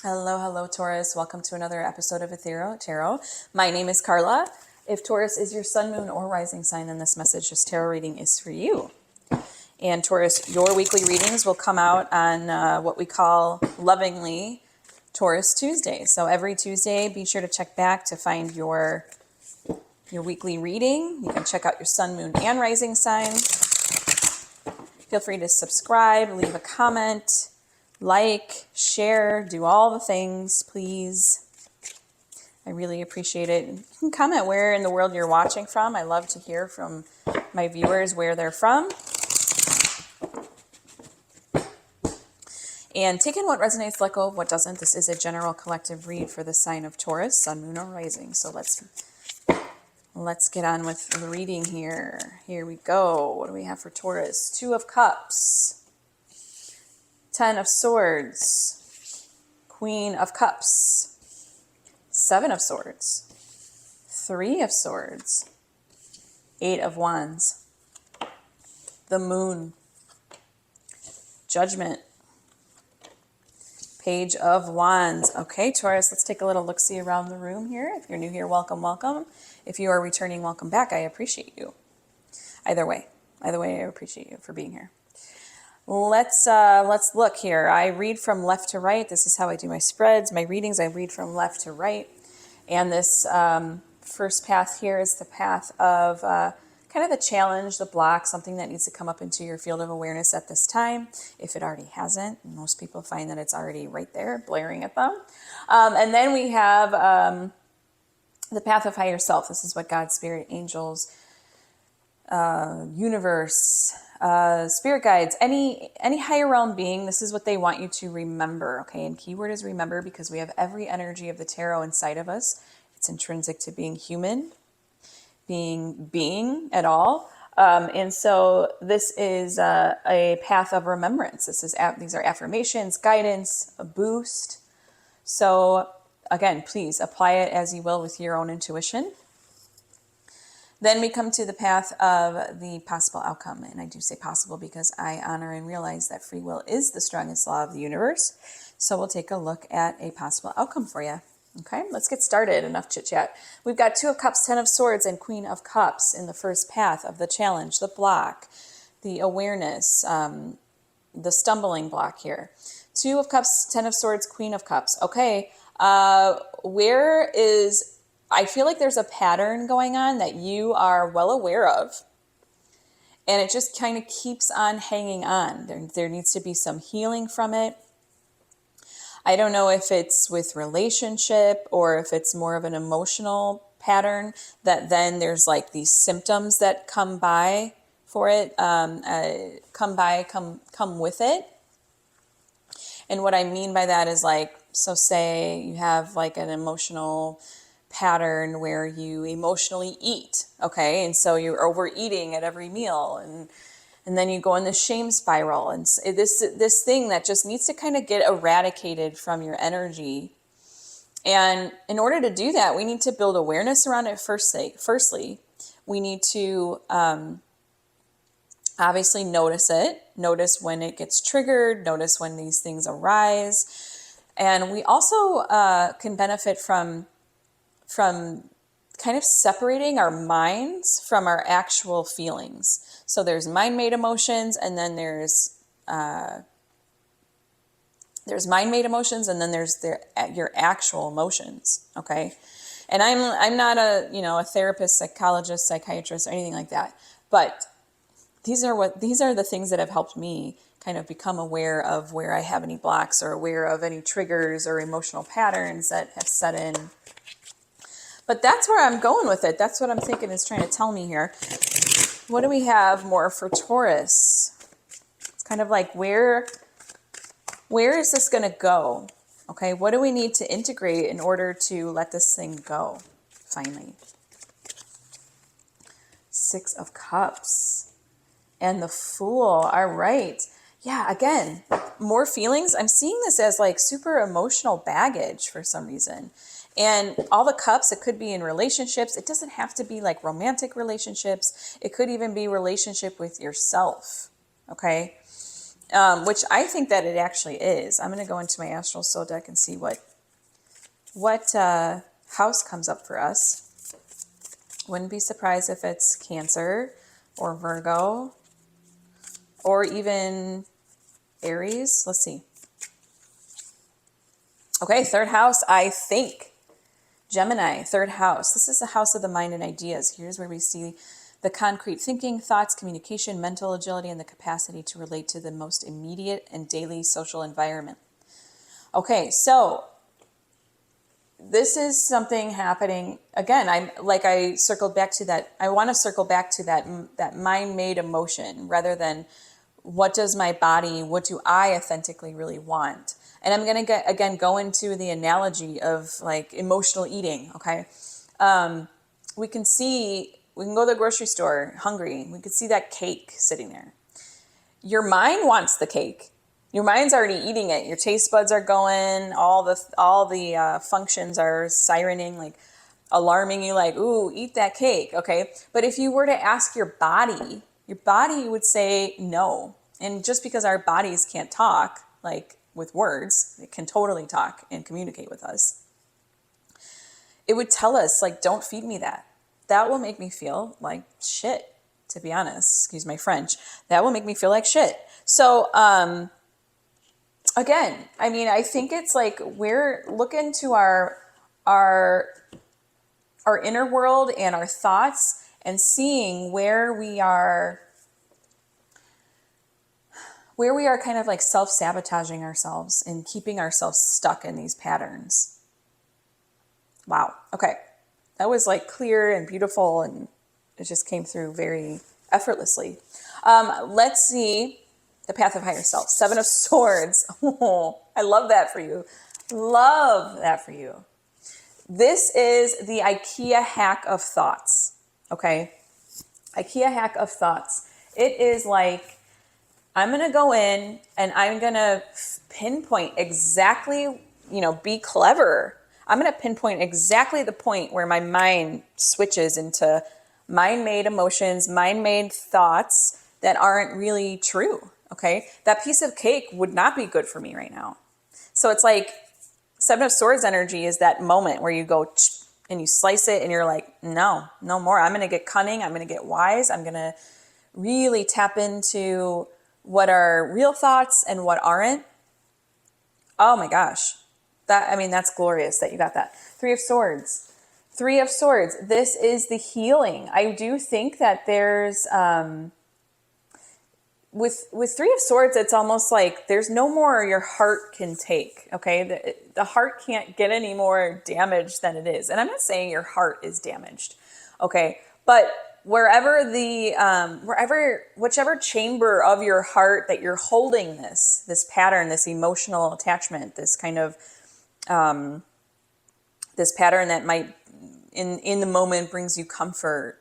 Hello, hello, Taurus. Welcome to another episode of Ethereal Tarot. My name is Carla. If Taurus is your sun, moon, or rising sign, then this message, this tarot reading is for you. And Taurus, your weekly readings will come out on what we call lovingly Taurus Tuesday. So every Tuesday, be sure to check back to find your weekly reading. You can check out your sun, moon, and rising sign. Feel free to subscribe, leave a comment, like, share, do all the things, please. I really appreciate it. You can comment where in the world you're watching from. I love to hear from my viewers where they're from. And take in what resonates, let go of what doesn't. This is a general collective read for the sign of Taurus, sun, moon, or rising. So let's get on with the reading here. Here we go. What do we have for Taurus? 2 of Cups. 10 of Swords, Queen of Cups, 7 of Swords, 3 of Swords, 8 of Wands, the Moon, Judgment, Page of Wands. Okay, Taurus, let's take a little look-see around the room here. If you're new here, welcome, welcome. If you are returning, welcome back. I appreciate you. Either way, I appreciate you for being here. Let's look here. I read from left to right. This is how I do my spreads, my readings. I read from left to right. And this first path here is the path of kind of the challenge, the block, something that needs to come up into your field of awareness at this time, if it already hasn't. Most people find that it's already right there, blaring at them. And then we have the path of higher self. This is what God, spirit, angels, universe, spirit guides, any higher realm being, this is what they want you to remember. Okay, and keyword is remember, because we have every energy of the tarot inside of us. It's intrinsic to being human, being at all. And so this is a path of remembrance. These are affirmations, guidance, a boost. So again, please apply it as you will with your own intuition. Then we come to the path of the possible outcome. And I do say possible because I honor and realize that free will is the strongest law of the universe. So we'll take a look at a possible outcome for you. Okay, let's get started. Enough chit chat. We've got 2 of Cups, 10 of Swords, and Queen of Cups in the first path of the challenge, the block, the awareness, the stumbling block here. 2 of Cups, 10 of Swords, Queen of Cups. Okay, I feel like there's a pattern going on that you are well aware of, and it just kind of keeps on hanging on. There needs to be some healing from it. I don't know if it's with relationship or if it's more of an emotional pattern that then there's like these symptoms that come by for it, come with it. And what I mean by that is like, so say you have like an emotional pattern where you emotionally eat, okay, and so you're overeating at every meal, and then you go in this shame spiral, and this thing that just needs to kind of get eradicated from your energy. And in order to do that, we need to build awareness around it. Firstly, we need to obviously notice when it gets triggered, notice when these things arise, and we also can benefit from kind of separating our minds from our actual feelings. So there's mind-made emotions, and then there's mind-made emotions, and then there's your actual emotions. Okay, and I'm not a therapist, psychologist, psychiatrist, or anything like that, but these are the things that have helped me kind of become aware of where I have any blocks, or aware of any triggers or emotional patterns that have set in. But that's where I'm going with it. That's what I'm thinking is trying to tell me here. What do we have more for Taurus? It's kind of like, where is this going to go? Okay, what do we need to integrate in order to let this thing go, finally? 6 of Cups and the Fool. All right. Yeah, again, more feelings. I'm seeing this as like super emotional baggage for some reason. And all the cups, it could be in relationships. It doesn't have to be like romantic relationships. It could even be relationship with yourself. Okay. which I think that it actually is. I'm going to go into my astral soul deck and see what house comes up for us. Wouldn't be surprised if it's Cancer or Virgo or even Aries. Let's see. Okay, third house, I think. Gemini, third house. This is the house of the mind and ideas. Here's where we see the concrete thinking, thoughts, communication, mental agility, and the capacity to relate to the most immediate and daily social environment. Okay, so this is something happening again. I circled back to that. I want to circle back to that mind-made emotion rather than what do I authentically really want? And I'm going to go into the analogy of like emotional eating. Okay. We can go to the grocery store hungry. We could see that cake sitting there. Your mind wants the cake. Your mind's already eating it. Your taste buds are going. All the functions are sirening, like alarming you, like, ooh, eat that cake. Okay. But if you were to ask your body would say no. And just because our bodies can't talk, like with words, it can totally talk and communicate with us. It would tell us, like, don't feed me that. That will make me feel like shit, to be honest. Excuse my French. That will make me feel like shit. So, again, I mean, I think it's like we're looking to our inner world and our thoughts and seeing where we are kind of like self-sabotaging ourselves and keeping ourselves stuck in these patterns. Wow. Okay. That was like clear and beautiful, and it just came through very effortlessly. Let's see the path of higher self. 7 of Swords. Oh, I love that for you. Love that for you. This is the IKEA hack of thoughts. Okay. IKEA hack of thoughts. It is like, I'm going to go in and I'm going to pinpoint exactly, be clever. I'm going to pinpoint exactly the point where my mind switches into mind-made emotions, mind-made thoughts that aren't really true. Okay. That piece of cake would not be good for me right now. So it's like 7 of Swords energy is that moment where you go and you slice it and you're like, no more. I'm going to get cunning. I'm going to get wise. I'm going to really tap into what are real thoughts and what aren't. Oh my gosh. That's glorious that you got that. 3 of Swords. 3 of Swords. This is the healing. I do think that there's, with 3 of Swords, it's almost like there's no more your heart can take. Okay. The heart can't get any more damaged than it is. And I'm not saying your heart is damaged. Okay. But whichever chamber of your heart that you're holding this pattern, this emotional attachment, this kind of, this pattern that might in the moment brings you comfort.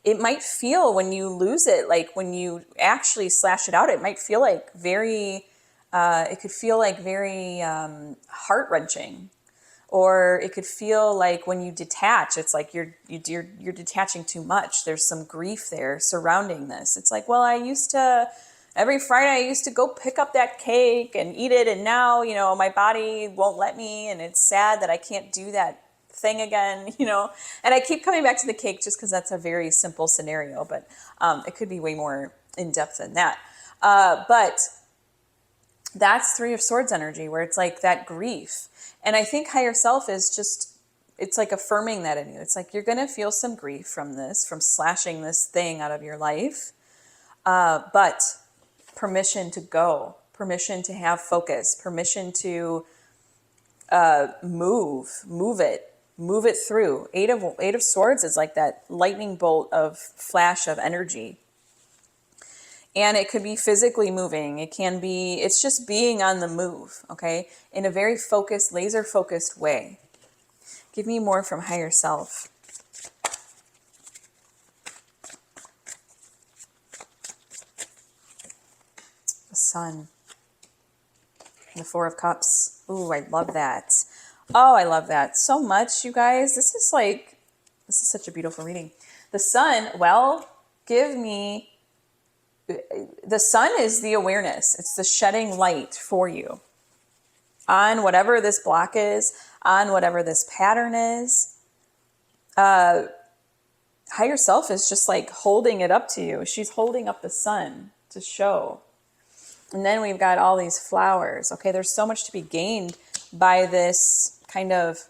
It might feel when you lose it, like when you actually slash it out, it might feel like very heart-wrenching. Or it could feel like when you detach, it's like you're detaching too much. There's some grief there surrounding this. It's like, well, every Friday I used to go pick up that cake and eat it. And now, my body won't let me. And it's sad that I can't do that thing again, And I keep coming back to the cake just because that's a very simple scenario. But it could be way more in depth than that. But that's 3 of Swords energy where it's like that grief. And I think higher self is just, it's like affirming that in you. It's like, you're going to feel some grief from slashing this thing out of your life. But permission to go, permission to have focus, permission to move it through. 8 of Swords is like that lightning bolt of flash of energy. And it could be physically moving. It's just being on the move, okay? In a very focused, laser focused way. Give me more from higher self. The Sun. The 4 of Cups. Ooh, I love that. Oh, I love that so much, you guys. This is such a beautiful reading. The Sun, well, give me the sun is the awareness. It's the shedding light for you on whatever this block is, on whatever this pattern is. Higher self is just like holding it up to you. She's holding up the sun to show. And then we've got all these flowers. Okay, there's so much to be gained by this kind of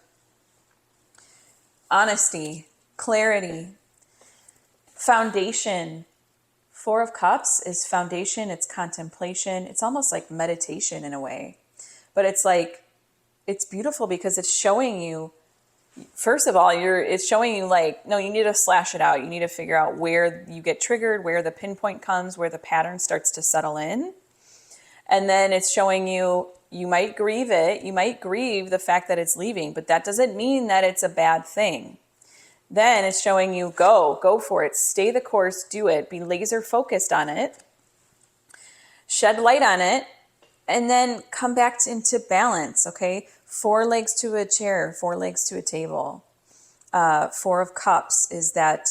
honesty, clarity, foundation. Four of Cups is foundation, it's contemplation. It's almost like meditation in a way. But it's like, it's beautiful because it's showing you, first of all, it's showing you like, no, you need to slash it out. You need to figure out where you get triggered, where the pinpoint comes, where the pattern starts to settle in. And then it's showing you, you might grieve it. You might grieve the fact that it's leaving, but that doesn't mean that it's a bad thing. Then it's showing you, go for it. Stay the course, do it. Be laser focused on it. Shed light on it. And then come back into balance, okay? 4 legs to a chair, 4 legs to a table. 4 of Cups is that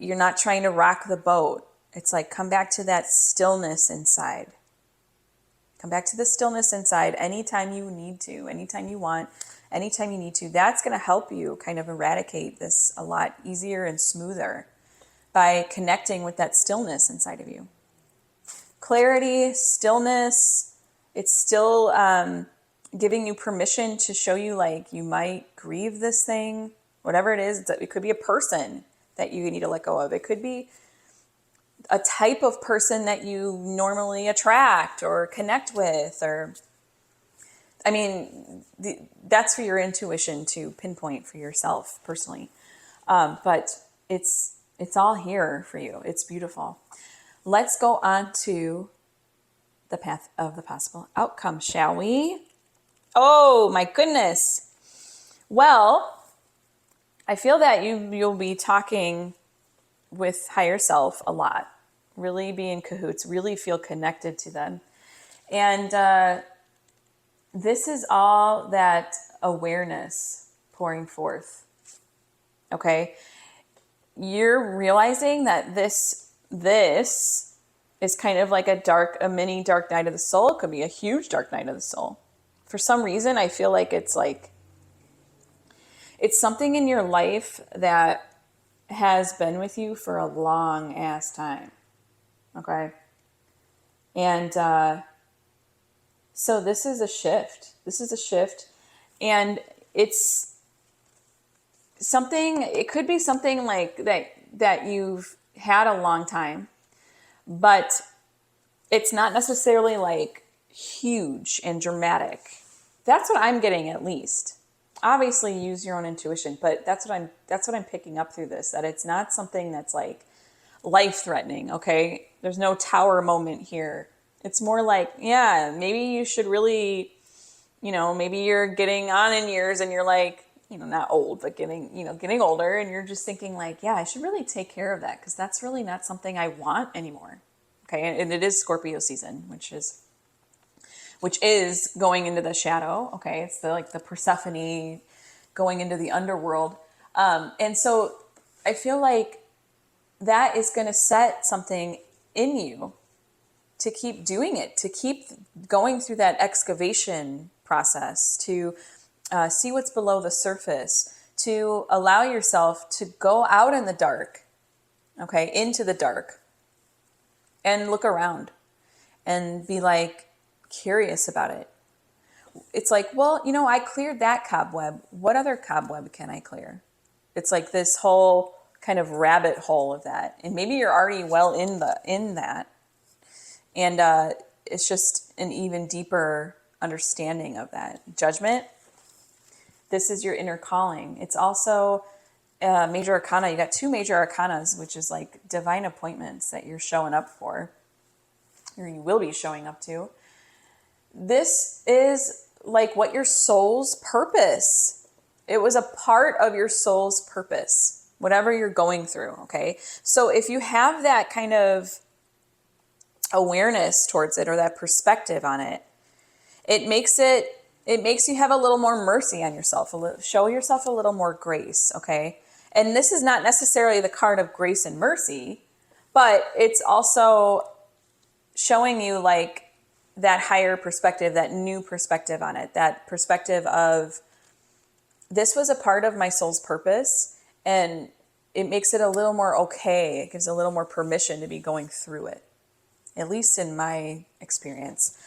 you're not trying to rock the boat. It's like, come back to that stillness inside. Come back to the stillness inside anytime you need to, anytime you want, anytime you need to. That's going to help you kind of eradicate this a lot easier and smoother by connecting with that stillness inside of you. Clarity, stillness, it's still giving you permission to show you like you might grieve this thing, whatever it is. It could be a person that you need to let go of. It could be a type of person that you normally attract or connect with, or, I mean, that's for your intuition to pinpoint for yourself personally. But it's all here for you. It's beautiful. Let's go on to the path of the possible outcome, shall we? Oh my goodness. Well, I feel that you'll be talking with higher self a lot. Really be in cahoots, really feel connected to them. And this is all that awareness pouring forth. Okay? You're realizing that this is kind of like a mini dark night of the soul. It could be a huge dark night of the soul. For some reason, I feel like it's something in your life that has been with you for a long ass time. Okay. And so this is a shift. This is a shift. And it's something, it could be something like that you've had a long time, but it's not necessarily like huge and dramatic. That's what I'm getting, at least. Obviously use your own intuition, but that's what I'm picking up through this, that it's not something that's like life-threatening, okay? There's no tower moment here. It's more like, yeah, maybe you should really, maybe you're getting on in years and you're like, not old, but getting older, and you're just thinking like, yeah, I should really take care of that because that's really not something I want anymore. Okay, and it is Scorpio season, which is going into the shadow. Okay, it's the Persephone going into the underworld, and so I feel like that is going to set something in you to keep doing it, to keep going through that excavation process, to see what's below the surface, to allow yourself to go out in the dark, okay, into the dark, and look around and be like curious about it. It's like, well, I cleared that cobweb. What other cobweb can I clear? It's like this whole kind of rabbit hole of that. And maybe you're already well in that. And it's just an even deeper understanding of that. Judgment. This is your inner calling. It's also major arcana. You got 2 major arcanas, which is like divine appointments that you're showing up for, or you will be showing up to. This is like what your soul's purpose. It was a part of your soul's purpose, whatever you're going through. Okay. So if you have that kind of awareness towards it, or that perspective on it, it makes you have a little more mercy on yourself, show yourself a little more grace. Okay. And this is not necessarily the card of grace and mercy, but it's also showing you like that higher perspective, that new perspective on it, that perspective of this was a part of my soul's purpose, and it makes it a little more okay. It gives a little more permission to be going through it, at least in my experience.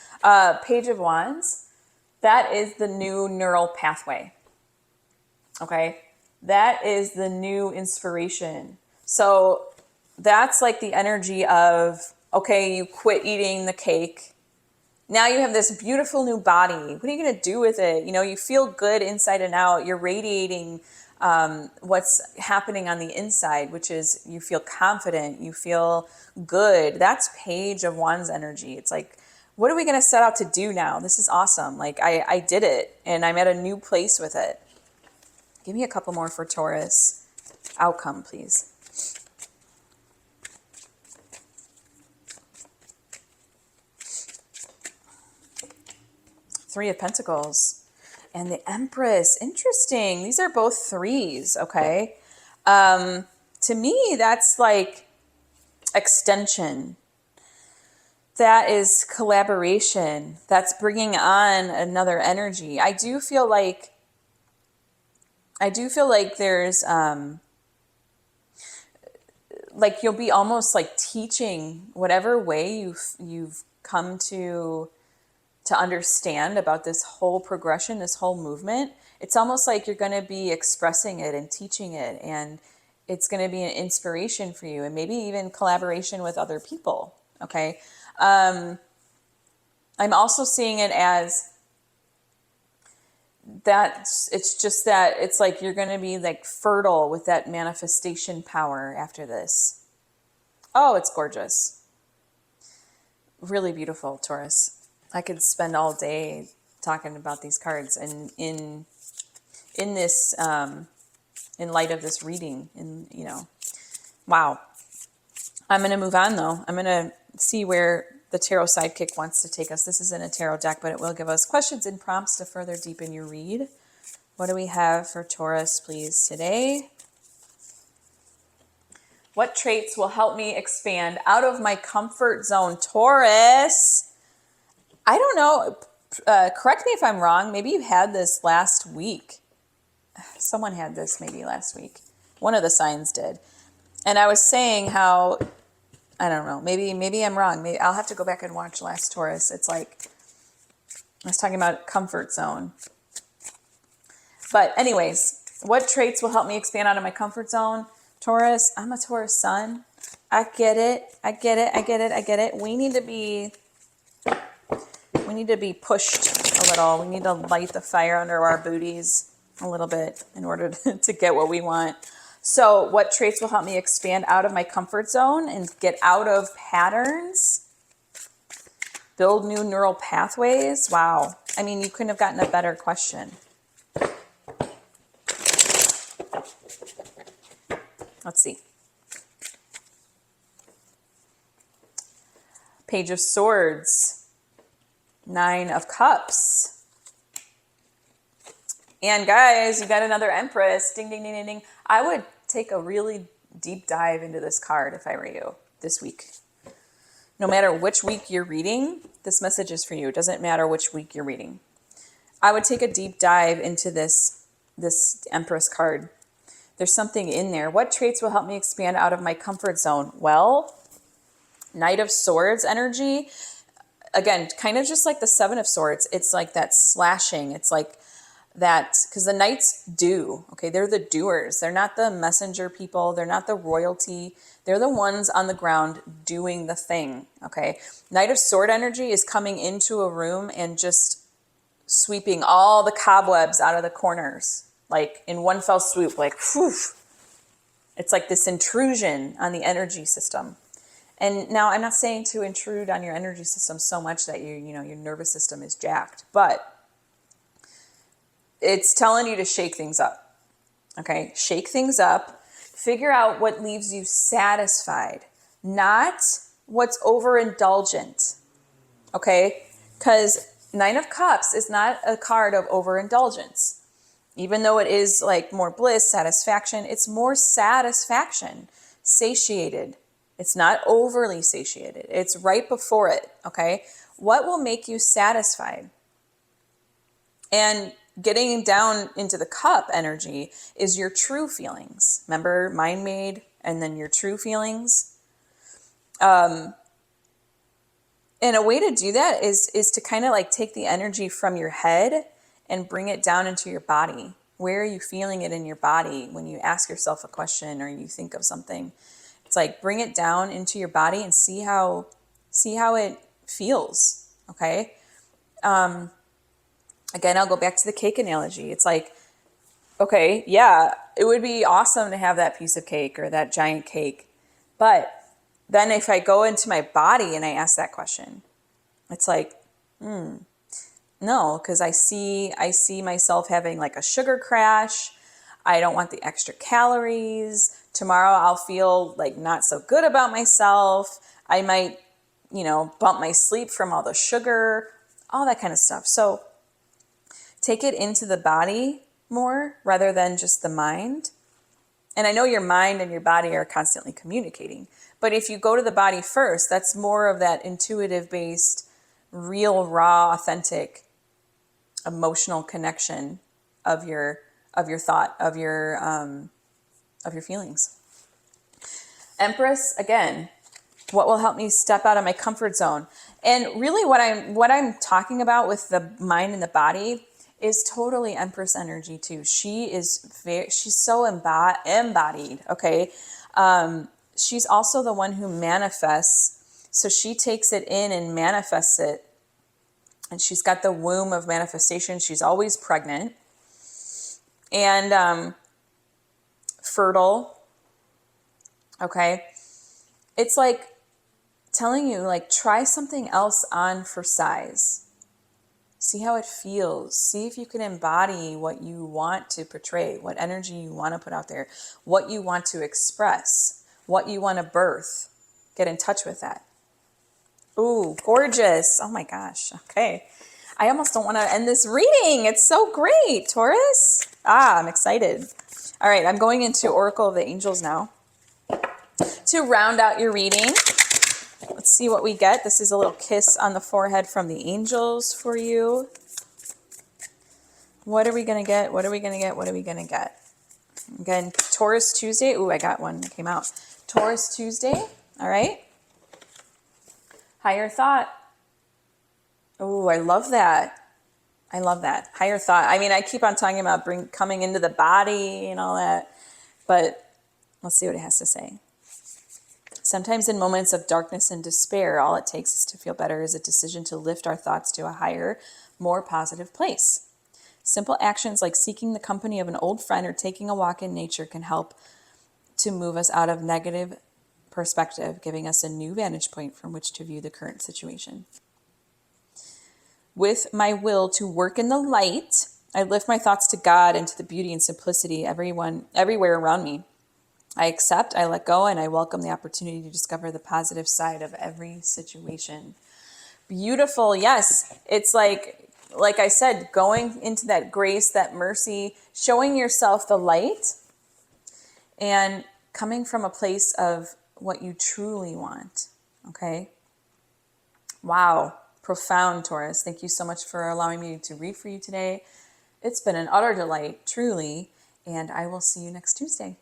Page of Wands, that is the new neural pathway. Okay, that is the new inspiration. So that's like the energy of, okay, you quit eating the cake. Now you have this beautiful new body. What are you going to do with it? You know, you feel good inside and out. You're radiating what's happening on the inside, which is you feel confident. You feel good. That's Page of Wands energy. It's like, what are we going to set out to do now? This is awesome. Like I did it and I'm at a new place with it. Give me a couple more for Taurus. Outcome, please. Three of Pentacles and the Empress. Interesting. These are both threes. Okay. To me, that's like extension. That is collaboration. That's bringing on another energy. I do feel like there's, like you'll be almost like teaching whatever way you've come to understand about this whole progression, this whole movement. It's almost like you're going to be expressing it and teaching it, and it's going to be an inspiration for you, and maybe even collaboration with other people. Okay. I'm also seeing it as that it's just that it's like you're going to be like fertile with that manifestation power after this. Oh, it's gorgeous. Really beautiful, Taurus. I could spend all day talking about these cards, and in this in light of this reading, and wow. I'm going to move on though. I'm going to see where the Tarot Sidekick wants to take us. This isn't a tarot deck, but it will give us questions and prompts to further deepen your read. What do we have for Taurus, please, today? What traits will help me expand out of my comfort zone? Taurus, I don't know. Correct me if I'm wrong. Maybe you had this last week. Someone had this maybe last week. One of the signs did. And I was saying how, I don't know, maybe I'm wrong. Maybe I'll have to go back and watch last Taurus. It's like, I was talking about comfort zone. But anyways, what traits will help me expand out of my comfort zone? Taurus, I'm a Taurus sun. I get it. We need to be pushed a little. We need to light the fire under our booties a little bit in order to get what we want. So what traits will help me expand out of my comfort zone and get out of patterns? Build new neural pathways? Wow. I mean, you couldn't have gotten a better question. Let's see. Page of Swords. 9 of Cups. And guys, you got another Empress. Ding, ding, ding, ding, ding. I would take a really deep dive into this card if I were you this week. No matter which week you're reading, this message is for you. It doesn't matter which week you're reading. I would take a deep dive into this Empress card. There's something in there. What traits will help me expand out of my comfort zone? Well, Knight of Swords energy. Again, kind of just like the Seven of Swords. It's like that slashing. It's like that, because the knights do, okay? They're the doers. They're not the messenger people. They're not the royalty. They're the ones on the ground doing the thing, okay? Knight of Sword energy is coming into a room and just sweeping all the cobwebs out of the corners, like in one fell swoop, like, whew. It's like this intrusion on the energy system. And now I'm not saying to intrude on your energy system so much that your nervous system is jacked, but it's telling you to shake things up. Okay, shake things up. Figure out what leaves you satisfied, not what's overindulgent. Okay, because Nine of Cups is not a card of overindulgence. Even though it is like more bliss, satisfaction, it's more satisfaction, satiated. It's not overly satiated. It's right before it, okay? What will make you satisfied? And getting down into the cup energy is your true feelings. Remember, mind-made and then your true feelings. And a way to do that is to kind of like take the energy from your head and bring it down into your body. Where are you feeling it in your body when you ask yourself a question or you think of something? It's like bring it down into your body and see how it feels. Okay. Again, I'll go back to the cake analogy. It's like, okay, yeah, it would be awesome to have that piece of cake or that giant cake. But then if I go into my body and I ask that question, it's like, no, because I see myself having like a sugar crash. I don't want the extra calories. Tomorrow I'll feel like not so good about myself. I might, bump my sleep from all the sugar, all that kind of stuff. So take it into the body more rather than just the mind. And I know your mind and your body are constantly communicating. But if you go to the body first, that's more of that intuitive based, real, raw, authentic, emotional connection of your thought, of your feelings. Empress, again, what will help me step out of my comfort zone? And really what I'm talking about with the mind and the body is totally Empress energy too. She's so embodied, okay? She's also the one who manifests. So she takes it in and manifests it. And she's got the womb of manifestation. She's always pregnant and fertile. Okay. It's like telling you, like, try something else on for size. See how it feels. See if you can embody what you want to portray, what energy you want to put out there, what you want to express, what you want to birth. Get in touch with that. Ooh, gorgeous. Oh my gosh. Okay. I almost don't want to end this reading. It's so great, Taurus. I'm excited. All right. I'm going into Oracle of the Angels now to round out your reading. Let's see what we get. This is a little kiss on the forehead from the angels for you. What are we going to get? What are we going to get? What are we going to get? Again, Taurus Tuesday. Ooh, I got one that came out. Taurus Tuesday. All right. Higher thought. Oh, I love that. I love that. Higher thought. I mean, I keep on talking about coming into the body and all that, but let's see what it has to say. Sometimes in moments of darkness and despair, all it takes is to feel better is a decision to lift our thoughts to a higher, more positive place. Simple actions like seeking the company of an old friend or taking a walk in nature can help to move us out of negative perspective, giving us a new vantage point from which to view the current situation. With my will to work in the light, I lift my thoughts to God and to the beauty and simplicity everywhere around me. I accept, I let go, and I welcome the opportunity to discover the positive side of every situation. Beautiful. Yes. It's like I said, going into that grace, that mercy, showing yourself the light and coming from a place of what you truly want. Okay. Wow. Profound, Taurus. Thank you so much for allowing me to read for you today. It's been an utter delight, truly, and I will see you next Tuesday.